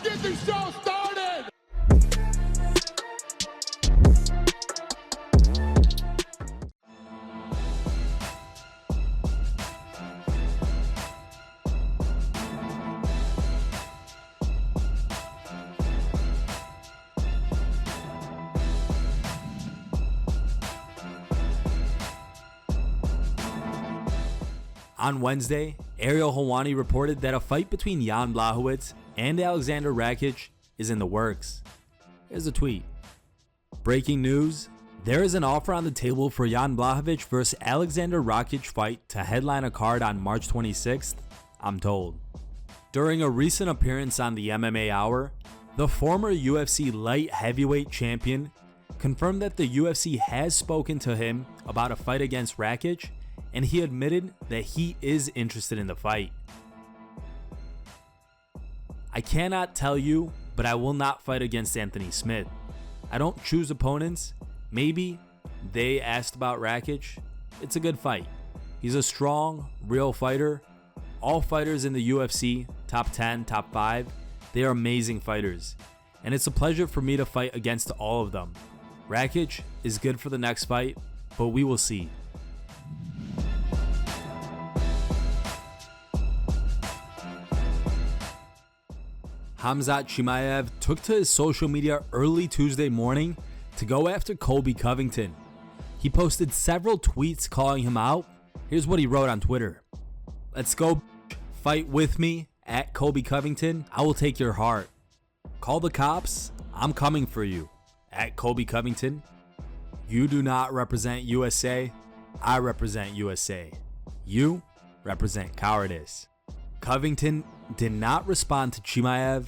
get this show started! On Wednesday, Ariel Helwani reported that a fight between Jan Blachowicz and Aleksandar Rakic is in the works. Here's a tweet. Breaking news, there is an offer on the table for Jan Blachowicz versus Aleksandar Rakic fight to headline a card on March 26th, I'm told. During a recent appearance on the MMA Hour, the former UFC light heavyweight champion confirmed that the UFC has spoken to him about a fight against Rakic, and he admitted that he is interested in the fight. I cannot tell you, but I will not fight against Anthony Smith. I don't choose opponents. Maybe they asked about Rakic. It's a good fight. He's a strong, real fighter. All fighters in the UFC, top 10, top 5, they are amazing fighters. And it's a pleasure for me to fight against all of them. Rakic is good for the next fight, but we will see. Khamzat Chimaev took to his social media early Tuesday morning to go after Colby Covington. He posted several tweets calling him out. Here's what he wrote on Twitter. "Let's go, fight with me, at Colby Covington. I will take your heart. Call the cops. I'm coming for you, at Colby Covington. You do not represent USA. I represent USA. You represent cowardice." Covington did not respond to Chimaev.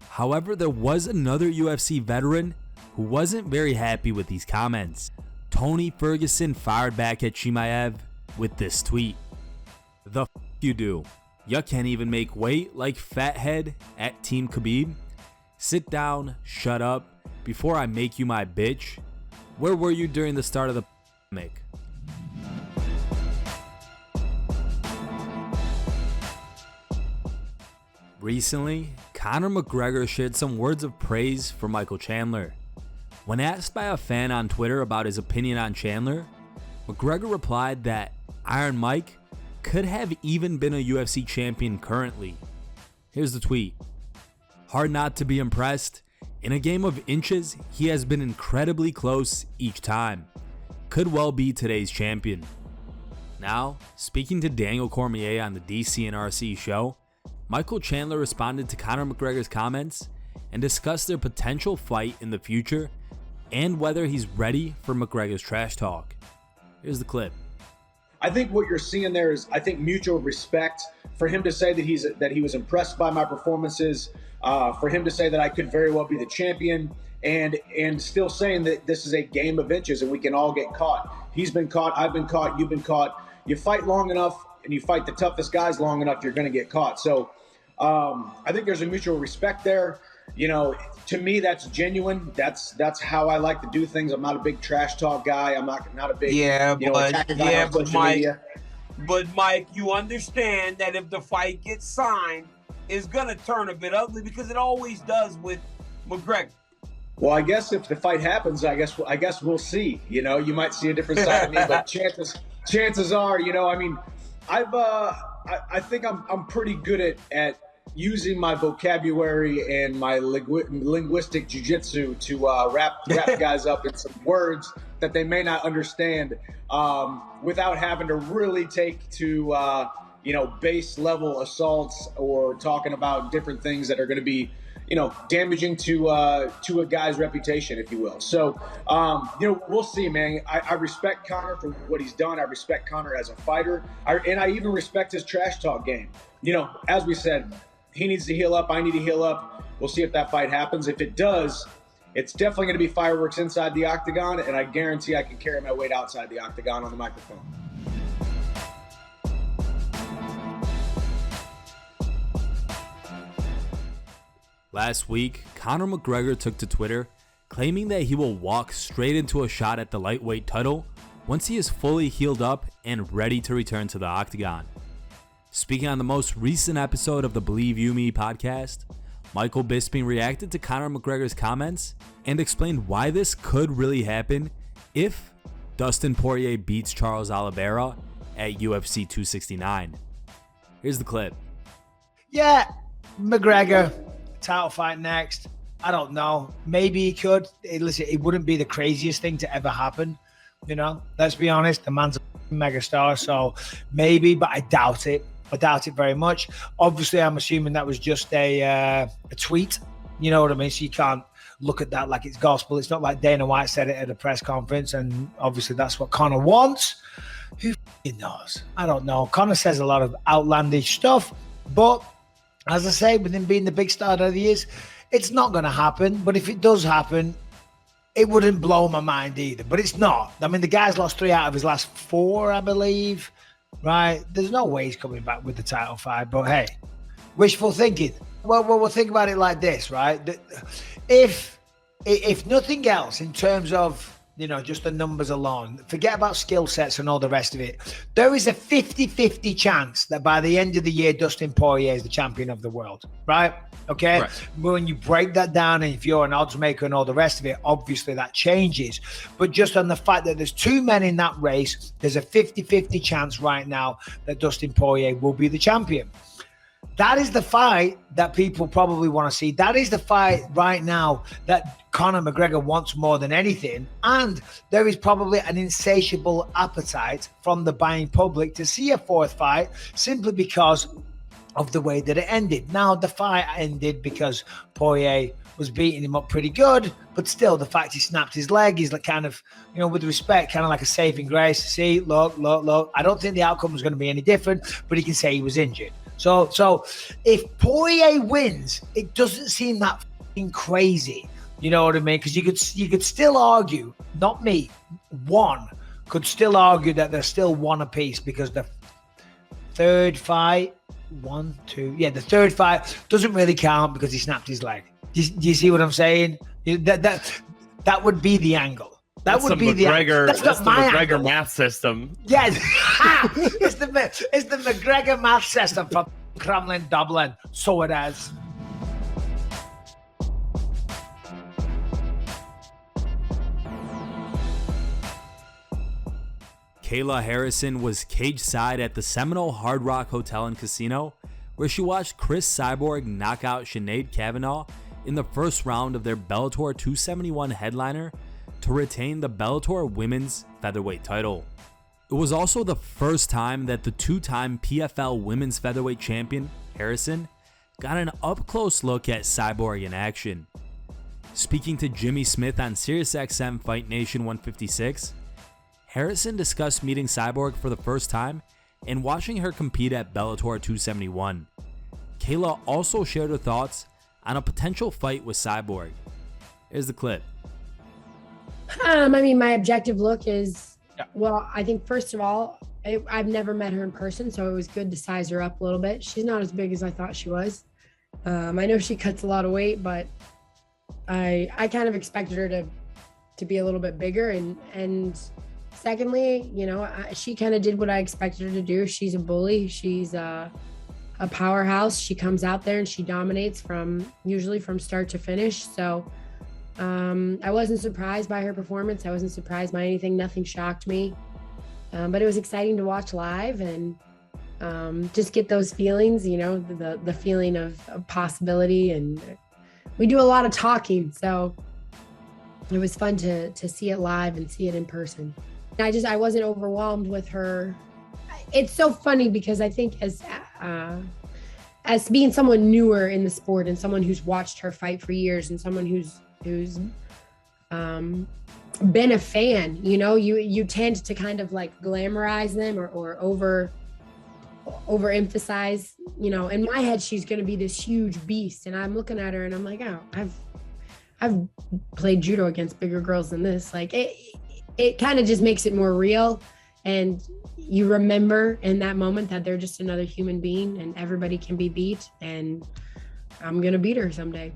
However, there was another UFC veteran who wasn't very happy with these comments. Tony Ferguson fired back at Chimaev with this tweet. "The f you do? You can't even make weight like fathead at Team Khabib? Sit down, shut up, before I make you my bitch. Where were you during the start of the pandemic?" Recently, Conor McGregor shared some words of praise for Michael Chandler. When asked by a fan on Twitter about his opinion on Chandler, McGregor replied that Iron Mike could have even been a UFC champion currently. Here's the tweet. "Hard not to be impressed. In a game of inches, he has been incredibly close each time. Could well be today's champion." Now, speaking to Daniel Cormier on the DC and RC show, Michael Chandler responded to Conor McGregor's comments and discussed their potential fight in the future and whether he's ready for McGregor's trash talk. Here's the clip. I think what you're seeing there is, I think, mutual respect. For him to say that he was impressed by my performances, for him to say that I could very well be the champion, and still saying that this is a game of inches and we can all get caught. He's been caught, I've been caught, you've been caught. You fight long enough and you fight the toughest guys long enough, you're going to get caught. So I think there's a mutual respect there. You know, to me, that's genuine. That's how I like to do things. I'm not a big trash talk guy. I'm not a big But Mike, you understand that if the fight gets signed, it's gonna turn a bit ugly because it always does with McGregor. Well, I guess if the fight happens, I guess we'll see. You know, you might see a different side of me, but chances are, you know, I mean, I think I'm pretty good at using my vocabulary and my linguistic jiu-jitsu to wrap guys up in some words that they may not understand, without having to really take to base level assaults or talking about different things that are going to be damaging to a guy's reputation, if you will. So we'll see, man. I respect Conor for what he's done. I respect Conor as a fighter, and I even respect his trash talk game. As we said, he needs to heal up. I need to heal up. We'll see if that fight happens. If it does, it's definitely going to be fireworks inside the octagon, and I guarantee I can carry my weight outside the octagon on the microphone. Last week, Conor McGregor took to Twitter, claiming that he will walk straight into a shot at the lightweight title once he is fully healed up and ready to return to the octagon. Speaking on the most recent episode of the Believe You Me podcast, Michael Bisping reacted to Conor McGregor's comments and explained why this could really happen if Dustin Poirier beats Charles Oliveira at UFC 269. Here's the clip. Yeah, McGregor, title fight next. I don't know. Maybe he could. Listen, it wouldn't be the craziest thing to ever happen. You know, let's be honest. The man's a megastar, so maybe, but I doubt it. I doubt it very much. Obviously, I'm assuming that was just a tweet. You know what I mean? So you can't look at that like it's gospel. It's not like Dana White said it at a press conference, and obviously that's what Conor wants. Who knows? I don't know. Conor says a lot of outlandish stuff, but as I say, with him being the big star that he is, it's not going to happen. But if it does happen, it wouldn't blow my mind either. But it's not. I mean, the guy's lost 3 out of his last 4, I believe. Right? There's no way he's coming back with the title fight. But hey, wishful thinking. Well, we'll think about it like this, right? If nothing else, in terms of, you know, just the numbers alone, forget about skill sets and all the rest of it, there is a 50-50 chance that by the end of the year, Dustin Poirier is the champion of the world, right? Okay? Right. When you break that down, and if you're an odds maker and all the rest of it, obviously that changes. But just on the fact that there's 2 men in that race, there's a 50-50 chance right now that Dustin Poirier will be the champion. That is the fight that people probably want to see. That is the fight right now that Conor McGregor wants more than anything. And there is probably an insatiable appetite from the buying public to see a 4th fight simply because of the way that it ended. Now, the fight ended because Poirier was beating him up pretty good, but still the fact he snapped his leg is like kind of, you know, with respect, kind of like a saving grace. See, look. I don't think the outcome was going to be any different, but he can say he was injured. So if Poirier wins, it doesn't seem that fucking crazy. You know what I mean? Because you could still argue, not me, one could still argue that there's still 1 apiece, because the 3rd fight, 1, 2, yeah, the 3rd fight doesn't really count because he snapped his leg. Do you see what I'm saying? That would be the angle. That's would be McGregor, the McGregor math system. Yes, it's the McGregor math system from Crumlin, Dublin. So it is. KAYLA Harrison was cage side at the Seminole Hard Rock Hotel and Casino, where she watched Cris Cyborg knock out Sinead Kavanagh in the first round of their Bellator 271 headliner to retain the Bellator Women's Featherweight title. It was also the first time that the 2-time PFL Women's Featherweight champion, Harrison, got an up-close look at Cyborg in action. Speaking to Jimmy Smith on SiriusXM Fight Nation 156, Harrison discussed meeting Cyborg for the first time and watching her compete at Bellator 271. KAYLA also shared her thoughts on a potential fight with Cyborg. Here's the clip. I mean, my objective look is, well, I think first of all, I've never met her in person, so it was good to size her up a little bit. She's not as big as I thought she was. I know she cuts a lot of weight, but I kind of expected her to be a little bit bigger. And secondly, you know, she kind of did what I expected her to do. She's a bully. She's a powerhouse. She comes out there and she dominates usually from start to finish. So I wasn't surprised by her performance. I wasn't surprised by anything. Nothing shocked me. But it was exciting to watch live and just get those feelings, you know, the feeling of possibility. And we do a lot of talking, so it was fun to see it live and see it in person. I wasn't overwhelmed with her. It's so funny because I think as being someone newer in the sport and someone who's watched her fight for years and someone who's been a fan, you know, you tend to kind of like glamorize them or overemphasize, you know. In my head, she's going to be this huge beast, and I'm looking at her and I'm like, oh, I've played judo against bigger girls than this. Like it kind of just makes it more real, and you remember in that moment that they're just another human being and everybody can be beat, and I'm going to beat her someday.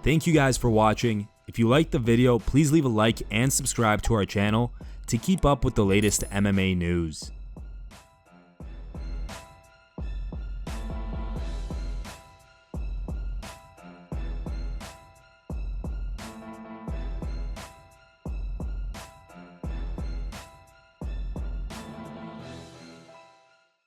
Thank you guys for watching. If you liked the video, please leave a like and subscribe to our channel to keep up with the latest MMA news.